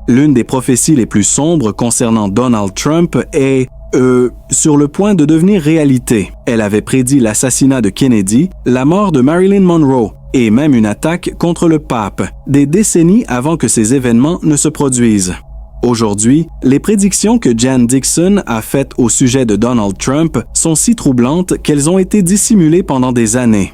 L'une des prophéties les plus sombres concernant Donald Trump est sur le point de devenir réalité. Elle avait prédit l'assassinat de Kennedy, la mort de Marilyn Monroe et même une attaque contre le pape, des décennies avant que ces événements ne se produisent. Aujourd'hui, les prédictions que Jan Dixon a faites au sujet de Donald Trump sont si troublantes qu'elles ont été dissimulées pendant des années.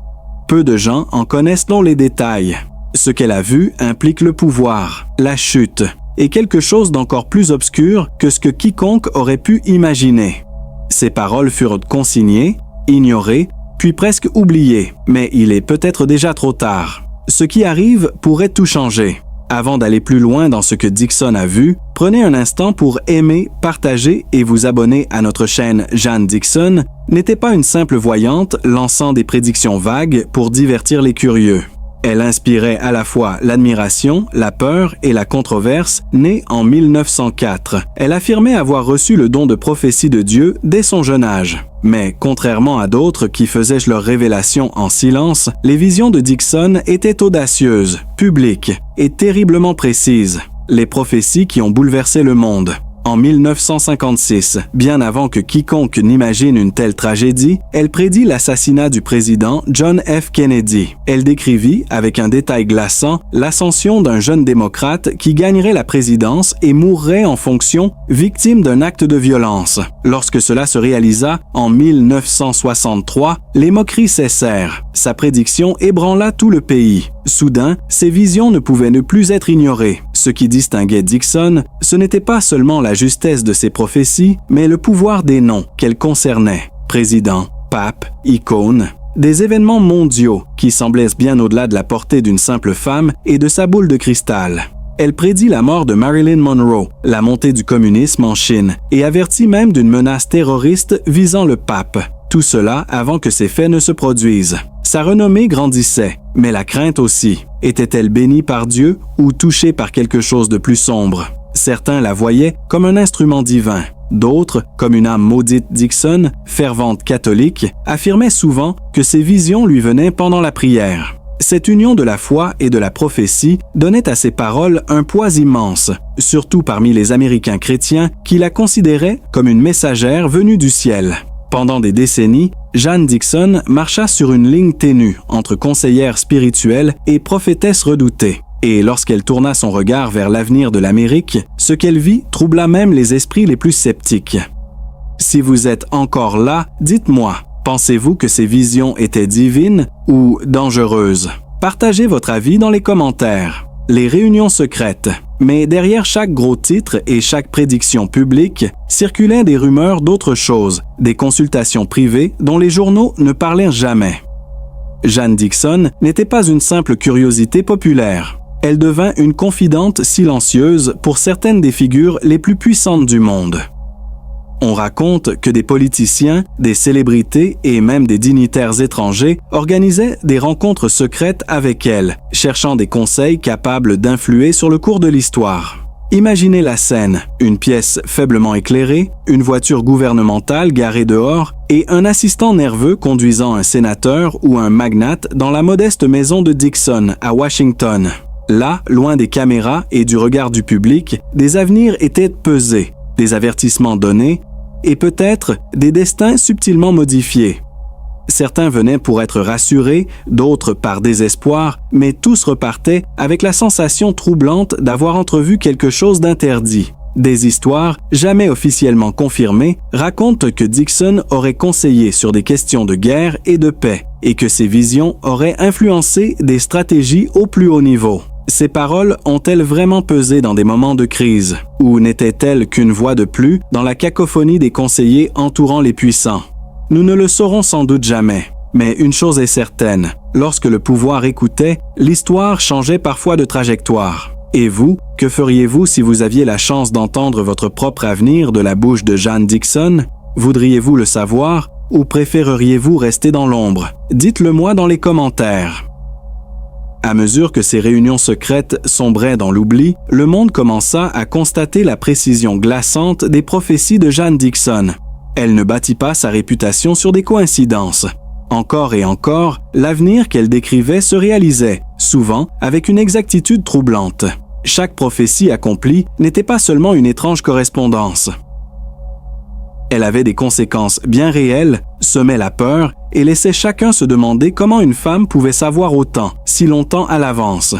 Peu de gens en connaissent les détails. Ce qu'elle a vu implique le pouvoir, la chute, et quelque chose d'encore plus obscur que ce que quiconque aurait pu imaginer. Ces paroles furent consignées, ignorées, puis presque oubliées, mais il est peut-être déjà trop tard. Ce qui arrive pourrait tout changer. Avant d'aller plus loin dans ce que Dixon a vu, prenez un instant pour aimer, partager et vous abonner à notre chaîne Jan Dixon n'était pas une simple voyante lançant des prédictions vagues pour divertir les curieux. Elle inspirait à la fois l'admiration, la peur et la controverse, née en 1904. Elle affirmait avoir reçu le don de prophétie de Dieu dès son jeune âge. Mais contrairement à d'autres qui faisaient leur révélation en silence, les visions de Dixon étaient audacieuses, publiques et terriblement précises. Les prophéties qui ont bouleversé le monde. En 1956, bien avant que quiconque n'imagine une telle tragédie, elle prédit l'assassinat du président John F. Kennedy. Elle décrivit, avec un détail glaçant, l'ascension d'un jeune démocrate qui gagnerait la présidence et mourrait en fonction, victime d'un acte de violence. Lorsque cela se réalisa, en 1963, les moqueries cessèrent. Sa prédiction ébranla tout le pays. Soudain, ces visions ne pouvaient ne plus être ignorées. Ce qui distinguait Dixon, ce n'était pas seulement la justesse de ses prophéties, mais le pouvoir des noms qu'elles concernaient. Président, pape, icône, des événements mondiaux qui semblaient bien au-delà de la portée d'une simple femme et de sa boule de cristal. Elle prédit la mort de Marilyn Monroe, la montée du communisme en Chine et avertit même d'une menace terroriste visant le pape. Tout cela avant que ces faits ne se produisent. Sa renommée grandissait, mais la crainte aussi. Était-elle bénie par Dieu ou touchée par quelque chose de plus sombre? Certains la voyaient comme un instrument divin. D'autres, comme une âme maudite Dixon, fervente catholique, affirmaient souvent que ces visions lui venaient pendant la prière. Cette union de la foi et de la prophétie donnait à ses paroles un poids immense, surtout parmi les Américains chrétiens qui la considéraient comme une messagère venue du ciel. Pendant des décennies, Jan Dixon marcha sur une ligne ténue entre conseillère spirituelle et prophétesse redoutée. Et lorsqu'elle tourna son regard vers l'avenir de l'Amérique, ce qu'elle vit troubla même les esprits les plus sceptiques. Si vous êtes encore là, dites-moi, pensez-vous que ces visions étaient divines ou dangereuses? Partagez votre avis dans les commentaires. Les réunions secrètes. Mais derrière chaque gros titre et chaque prédiction publique, circulaient des rumeurs d'autre chose, des consultations privées dont les journaux ne parlèrent jamais. Jan Dixon n'était pas une simple curiosité populaire. Elle devint une confidente silencieuse pour certaines des figures les plus puissantes du monde. On raconte que des politiciens, des célébrités et même des dignitaires étrangers organisaient des rencontres secrètes avec elle, cherchant des conseils capables d'influer sur le cours de l'histoire. Imaginez la scène, une pièce faiblement éclairée, une voiture gouvernementale garée dehors et un assistant nerveux conduisant un sénateur ou un magnate dans la modeste maison de Dixon à Washington. Là, loin des caméras et du regard du public, des avenirs étaient pesés, des avertissements donnés, et peut-être des destins subtilement modifiés. Certains venaient pour être rassurés, d'autres par désespoir, mais tous repartaient avec la sensation troublante d'avoir entrevu quelque chose d'interdit. Des histoires, jamais officiellement confirmées, racontent que Dixon aurait conseillé sur des questions de guerre et de paix, et que ses visions auraient influencé des stratégies au plus haut niveau. Ces paroles ont-elles vraiment pesé dans des moments de crise, ou n'étaient-elles qu'une voix de plus dans la cacophonie des conseillers entourant les puissants? Nous ne le saurons sans doute jamais, mais une chose est certaine, lorsque le pouvoir écoutait, l'histoire changeait parfois de trajectoire. Et vous, que feriez-vous si vous aviez la chance d'entendre votre propre avenir de la bouche de Jan Dixon? Voudriez-vous le savoir, ou préféreriez-vous rester dans l'ombre? Dites-le moi dans les commentaires. À mesure que ces réunions secrètes sombraient dans l'oubli, le monde commença à constater la précision glaçante des prophéties de Jan Dixon. Elle ne bâtit pas sa réputation sur des coïncidences. Encore et encore, l'avenir qu'elle décrivait se réalisait, souvent avec une exactitude troublante. Chaque prophétie accomplie n'était pas seulement une étrange correspondance. Elle avait des conséquences bien réelles, semait la peur et laissait chacun se demander comment une femme pouvait savoir autant, si longtemps à l'avance.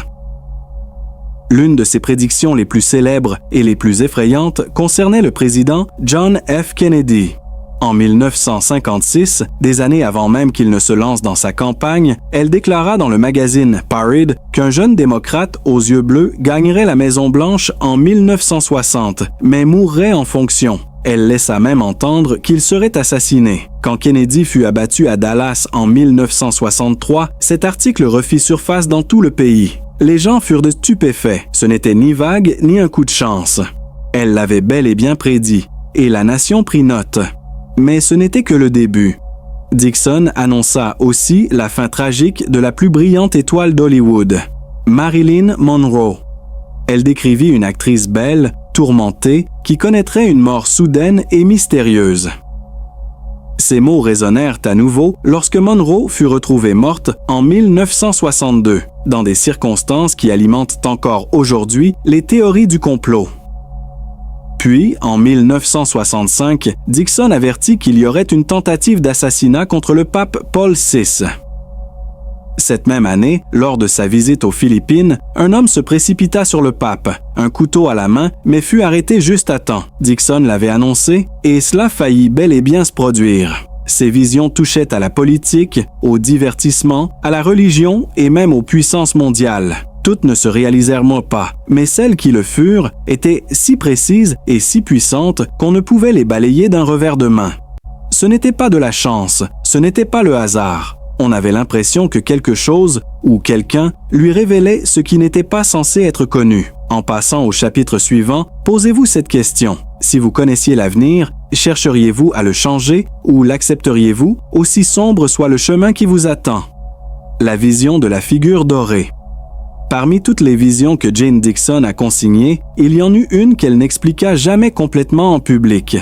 L'une de ses prédictions les plus célèbres et les plus effrayantes concernait le président John F. Kennedy. En 1956, des années avant même qu'il ne se lance dans sa campagne, elle déclara dans le magazine Parade qu'un jeune démocrate aux yeux bleus gagnerait la Maison-Blanche en 1960, mais mourrait en fonction. Elle laissa même entendre qu'il serait assassiné. Quand Kennedy fut abattu à Dallas en 1963, cet article refit surface dans tout le pays. Les gens furent stupéfaits. Ce n'était ni vague ni un coup de chance. Elle l'avait bel et bien prédit, et la nation prit note. Mais ce n'était que le début. Dixon annonça aussi la fin tragique de la plus brillante étoile d'Hollywood, Marilyn Monroe. Elle décrivit une actrice belle, tourmentée, qui connaîtrait une mort soudaine et mystérieuse. Ces mots résonnèrent à nouveau lorsque Monroe fut retrouvée morte en 1962, dans des circonstances qui alimentent encore aujourd'hui les théories du complot. Puis, en 1965, Dixon avertit qu'il y aurait une tentative d'assassinat contre le pape Paul VI. Cette même année, lors de sa visite aux Philippines, un homme se précipita sur le pape, un couteau à la main, mais fut arrêté juste à temps. Dixon l'avait annoncé, et cela faillit bel et bien se produire. Ses visions touchaient à la politique, au divertissement, à la religion et même aux puissances mondiales. Toutes ne se réalisèrent pas, mais celles qui le furent étaient si précises et si puissantes qu'on ne pouvait les balayer d'un revers de main. Ce n'était pas de la chance, ce n'était pas le hasard. On avait l'impression que quelque chose ou quelqu'un lui révélait ce qui n'était pas censé être connu. En passant au chapitre suivant, posez-vous cette question. Si vous connaissiez l'avenir, chercheriez-vous à le changer ou l'accepteriez-vous, aussi sombre soit le chemin qui vous attend? La vision de la figure dorée. Parmi toutes les visions que Jane Dixon a consignées, il y en eut une qu'elle n'expliqua jamais complètement en public.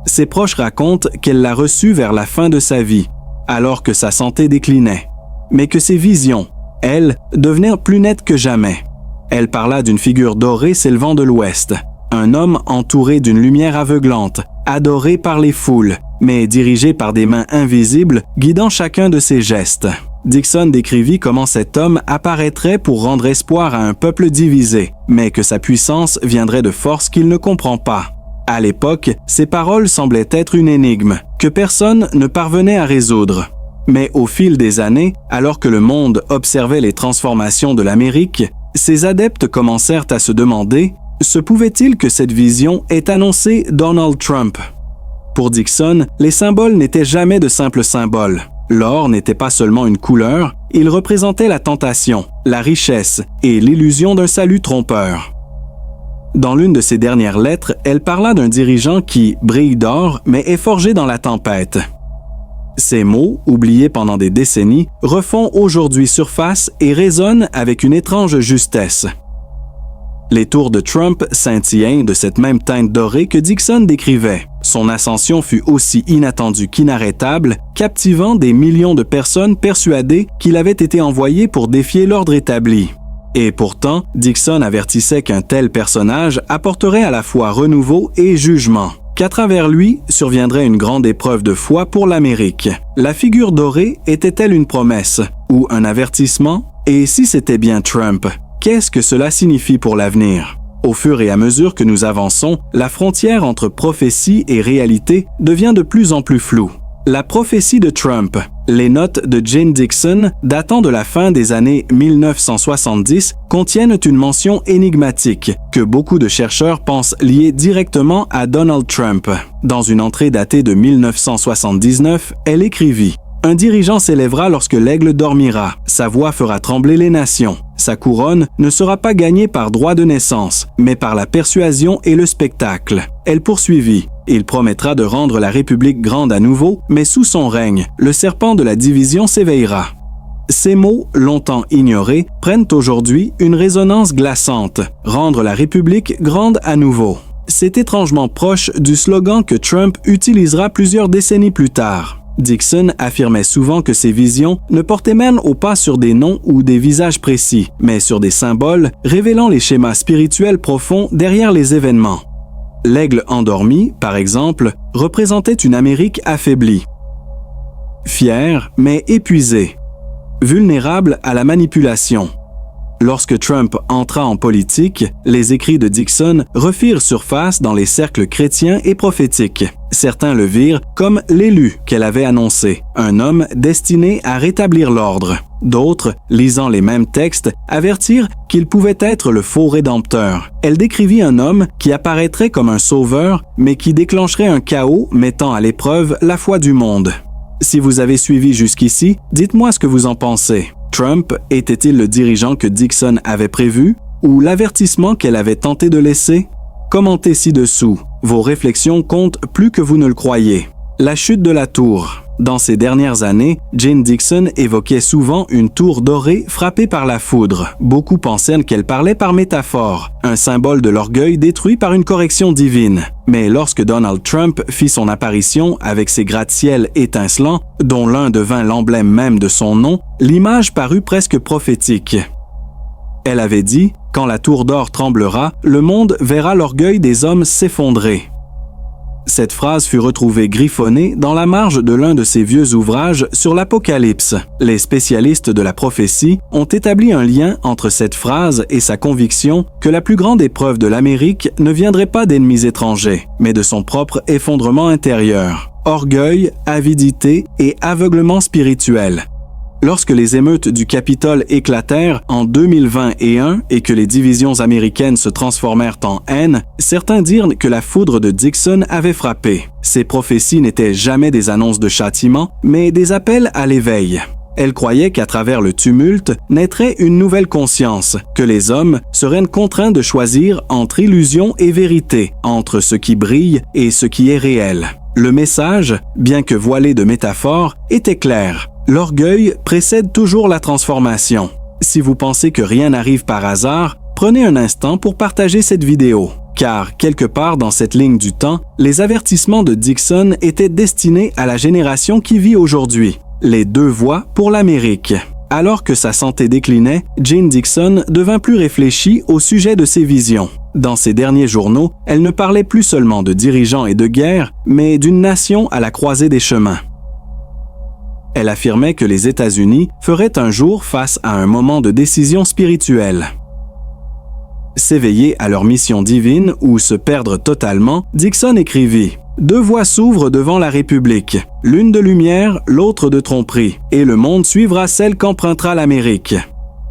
Ses proches racontent qu'elle l'a reçue vers la fin de sa vie, alors que sa santé déclinait, mais que ses visions, elles, devenaient plus nettes que jamais. Elle parla d'une figure dorée s'élevant de l'ouest, un homme entouré d'une lumière aveuglante, adoré par les foules, mais dirigé par des mains invisibles guidant chacun de ses gestes. Dixon décrivit comment cet homme apparaîtrait pour rendre espoir à un peuple divisé, mais que sa puissance viendrait de forces qu'il ne comprend pas. À l'époque, ces paroles semblaient être une énigme, que personne ne parvenait à résoudre. Mais au fil des années, alors que le monde observait les transformations de l'Amérique, ses adeptes commencèrent à se demander « Se pouvait-il que cette vision ait annoncé Donald Trump ?» Pour Dixon, les symboles n'étaient jamais de simples symboles. L'or n'était pas seulement une couleur, il représentait la tentation, la richesse et l'illusion d'un salut trompeur. Dans l'une de ses dernières lettres, elle parla d'un dirigeant qui brille d'or mais est forgé dans la tempête. Ces mots, oubliés pendant des décennies, refont aujourd'hui surface et résonnent avec une étrange justesse. Les tours de Trump scintillaient de cette même teinte dorée que Dixon décrivait. Son ascension fut aussi inattendue qu'inarrêtable, captivant des millions de personnes persuadées qu'il avait été envoyé pour défier l'ordre établi. Et pourtant, Dixon avertissait qu'un tel personnage apporterait à la fois renouveau et jugement, qu'à travers lui surviendrait une grande épreuve de foi pour l'Amérique. La figure dorée était-elle une promesse ou un avertissement? Et si c'était bien Trump, qu'est-ce que cela signifie pour l'avenir? Au fur et à mesure que nous avançons, la frontière entre prophétie et réalité devient de plus en plus floue. La prophétie de Trump, les notes de Jane Dixon datant de la fin des années 1970 contiennent une mention énigmatique que beaucoup de chercheurs pensent liée directement à Donald Trump. Dans une entrée datée de 1979, elle écrivit « Un dirigeant s'élèvera lorsque l'aigle dormira, sa voix fera trembler les nations. Sa couronne ne sera pas gagnée par droit de naissance, mais par la persuasion et le spectacle. » Elle poursuivit. Il promettra de rendre la République grande à nouveau, mais sous son règne, le serpent de la division s'éveillera. Ces mots, longtemps ignorés, prennent aujourd'hui une résonance glaçante, rendre la République grande à nouveau. C'est étrangement proche du slogan que Trump utilisera plusieurs décennies plus tard. Dixon affirmait souvent que ses visions ne portaient même pas sur des noms ou des visages précis, mais sur des symboles révélant les schémas spirituels profonds derrière les événements. L'aigle endormi, par exemple, représentait une Amérique affaiblie, fière mais épuisée, vulnérable à la manipulation. Lorsque Trump entra en politique, les écrits de Dixon refirent surface dans les cercles chrétiens et prophétiques. Certains le virent comme l'élu qu'elle avait annoncé, un homme destiné à rétablir l'ordre. D'autres, lisant les mêmes textes, avertirent qu'il pouvait être le faux rédempteur. Elle décrivit un homme qui apparaîtrait comme un sauveur, mais qui déclencherait un chaos mettant à l'épreuve la foi du monde. Si vous avez suivi jusqu'ici, dites-moi ce que vous en pensez. Trump était-il le dirigeant que Dixon avait prévu ou l'avertissement qu'elle avait tenté de laisser? Commentez ci-dessous. Vos réflexions comptent plus que vous ne le croyez. La chute de la tour. Dans ces dernières années, Jane Dixon évoquait souvent une tour dorée frappée par la foudre. Beaucoup pensaient qu'elle parlait par métaphore, un symbole de l'orgueil détruit par une correction divine. Mais lorsque Donald Trump fit son apparition avec ses gratte-ciels étincelants, dont l'un devint l'emblème même de son nom, l'image parut presque prophétique. Elle avait dit « Quand la tour d'or tremblera, le monde verra l'orgueil des hommes s'effondrer ». Cette phrase fut retrouvée griffonnée dans la marge de l'un de ses vieux ouvrages sur l'Apocalypse. Les spécialistes de la prophétie ont établi un lien entre cette phrase et sa conviction que la plus grande épreuve de l'Amérique ne viendrait pas d'ennemis étrangers, mais de son propre effondrement intérieur. Orgueil, avidité et aveuglement spirituel. Lorsque les émeutes du Capitole éclatèrent en 2021 et que les divisions américaines se transformèrent en haine, certains dirent que la foudre de Dixon avait frappé. Ces prophéties n'étaient jamais des annonces de châtiment, mais des appels à l'éveil. Elle croyait qu'à travers le tumulte naîtrait une nouvelle conscience, que les hommes seraient contraints de choisir entre illusion et vérité, entre ce qui brille et ce qui est réel. Le message, bien que voilé de métaphores, était clair. L'orgueil précède toujours la transformation. Si vous pensez que rien n'arrive par hasard, prenez un instant pour partager cette vidéo. Car, quelque part dans cette ligne du temps, les avertissements de Dixon étaient destinés à la génération qui vit aujourd'hui. Les deux voies pour l'Amérique. Alors que sa santé déclinait, Jane Dixon devint plus réfléchie au sujet de ses visions. Dans ses derniers journaux, elle ne parlait plus seulement de dirigeants et de guerre, mais d'une nation à la croisée des chemins. Elle affirmait que les États-Unis feraient un jour face à un moment de décision spirituelle. S'éveiller à leur mission divine ou se perdre totalement, Dixon écrivit « Deux voies s'ouvrent devant la République, l'une de lumière, l'autre de tromperie, et le monde suivra celle qu'empruntera l'Amérique. »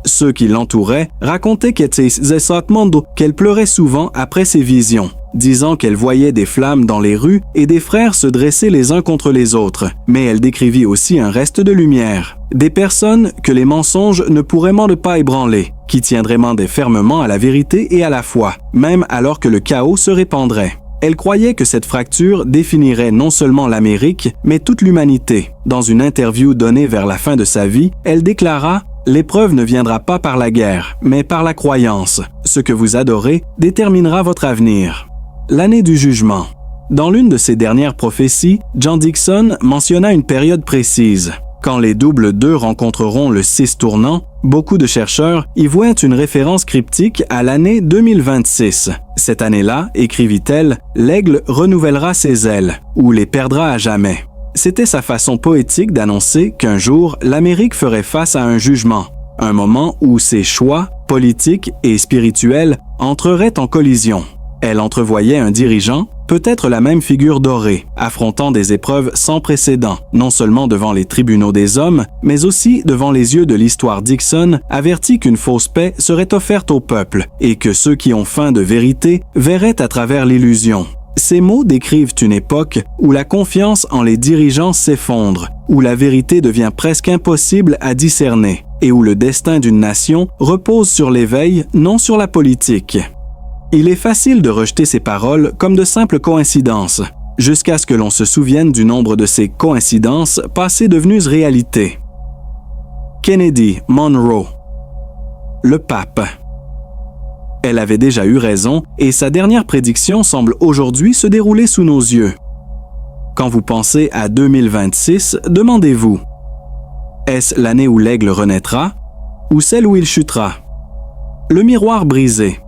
Ceux qui l'entouraient racontaient qu'elle pleurait souvent après ses visions, disant qu'elle voyait des flammes dans les rues et des frères se dresser les uns contre les autres. Mais elle décrivit aussi un reste de lumière. Des personnes que les mensonges ne pourraient pas ébranler, qui tiendraient fermement à la vérité et à la foi, même alors que le chaos se répandrait. Elle croyait que cette fracture définirait non seulement l'Amérique, mais toute l'humanité. Dans une interview donnée vers la fin de sa vie, elle déclara « L'épreuve ne viendra pas par la guerre, mais par la croyance. Ce que vous adorez déterminera votre avenir. » L'année du jugement. Dans l'une de ses dernières prophéties, John Dixon mentionna une période précise. Quand les doubles 2 rencontreront le 6 tournant, beaucoup de chercheurs y voient une référence cryptique à l'année 2026. Cette année-là, écrivit-elle, l'aigle renouvellera ses ailes, ou les perdra à jamais. C'était sa façon poétique d'annoncer qu'un jour, l'Amérique ferait face à un jugement, un moment où ses choix, politiques et spirituels, entreraient en collision. Elle entrevoyait un dirigeant, peut-être la même figure dorée, affrontant des épreuves sans précédent, non seulement devant les tribunaux des hommes, mais aussi devant les yeux de l'histoire. Dixon avertit qu'une fausse paix serait offerte au peuple et que ceux qui ont faim de vérité verraient à travers l'illusion. Ces mots décrivent une époque où la confiance en les dirigeants s'effondre, où la vérité devient presque impossible à discerner et où le destin d'une nation repose sur l'éveil, non sur la politique. Il est facile de rejeter ces paroles comme de simples coïncidences, jusqu'à ce que l'on se souvienne du nombre de ces coïncidences passées devenues réalité. Kennedy, Monroe. Le pape. Elle avait déjà eu raison et sa dernière prédiction semble aujourd'hui se dérouler sous nos yeux. Quand vous pensez à 2026, demandez-vous, est-ce l'année où l'aigle renaîtra ou celle où il chutera? Le miroir brisé.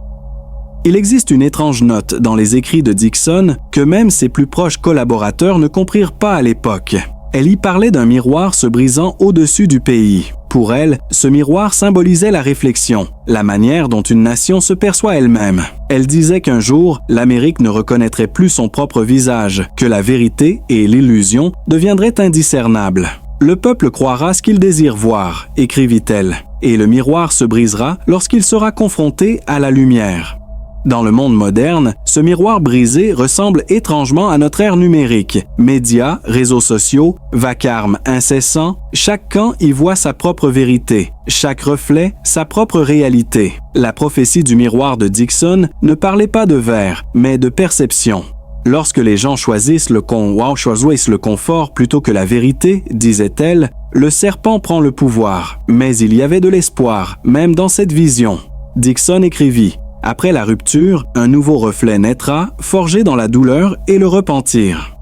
Il existe une étrange note dans les écrits de Dixon que même ses plus proches collaborateurs ne comprirent pas à l'époque. Elle y parlait d'un miroir se brisant au-dessus du pays. Pour elle, ce miroir symbolisait la réflexion, la manière dont une nation se perçoit elle-même. Elle disait qu'un jour, l'Amérique ne reconnaîtrait plus son propre visage, que la vérité et l'illusion deviendraient indiscernables. Le peuple croira ce qu'il désire voir, écrivit-elle, et le miroir se brisera lorsqu'il sera confronté à la lumière. Dans le monde moderne, ce miroir brisé ressemble étrangement à notre ère numérique. Médias, réseaux sociaux, vacarme incessant, chaque camp y voit sa propre vérité, chaque reflet sa propre réalité. La prophétie du miroir de Dixon ne parlait pas de verre, mais de perception. Lorsque les gens choisissent le confort plutôt que la vérité, disait-elle, le serpent prend le pouvoir. Mais il y avait de l'espoir, même dans cette vision. Dixon écrivit: après la rupture, un nouveau reflet naîtra, forgé dans la douleur et le repentir.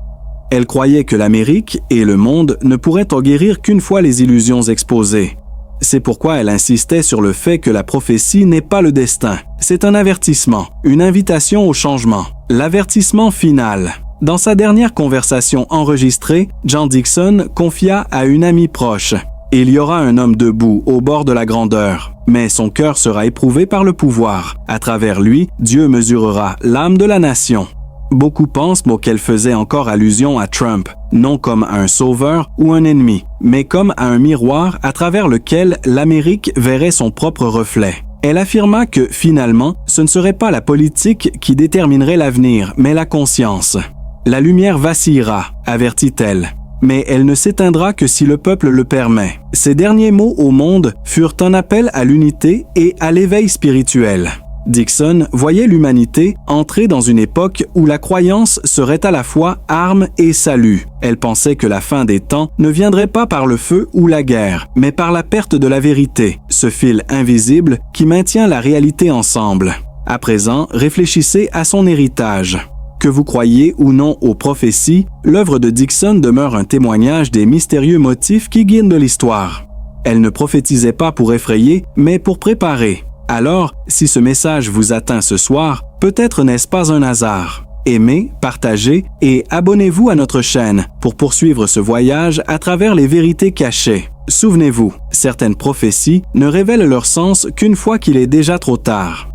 Elle croyait que l'Amérique et le monde ne pourraient en guérir qu'une fois les illusions exposées. C'est pourquoi elle insistait sur le fait que la prophétie n'est pas le destin. C'est un avertissement, une invitation au changement. L'avertissement final. Dans sa dernière conversation enregistrée, John Dixon confia à une amie proche: il y aura un homme debout au bord de la grandeur, mais son cœur sera éprouvé par le pouvoir. À travers lui, Dieu mesurera l'âme de la nation. Beaucoup pensent qu'elle faisait encore allusion à Trump, non comme à un sauveur ou un ennemi, mais comme à un miroir à travers lequel l'Amérique verrait son propre reflet. Elle affirma que, finalement, ce ne serait pas la politique qui déterminerait l'avenir, mais la conscience. La lumière vacillera, avertit-elle, mais elle ne s'éteindra que si le peuple le permet. Ces derniers mots au monde furent un appel à l'unité et à l'éveil spirituel. Dixon voyait l'humanité entrer dans une époque où la croyance serait à la fois arme et salut. Elle pensait que la fin des temps ne viendrait pas par le feu ou la guerre, mais par la perte de la vérité, ce fil invisible qui maintient la réalité ensemble. À présent, réfléchissez à son héritage. Que vous croyiez ou non aux prophéties, l'œuvre de Dixon demeure un témoignage des mystérieux motifs qui guident l'histoire. Elle ne prophétisait pas pour effrayer, mais pour préparer. Alors, si ce message vous atteint ce soir, peut-être n'est-ce pas un hasard. Aimez, partagez et abonnez-vous à notre chaîne pour poursuivre ce voyage à travers les vérités cachées. Souvenez-vous, certaines prophéties ne révèlent leur sens qu'une fois qu'il est déjà trop tard.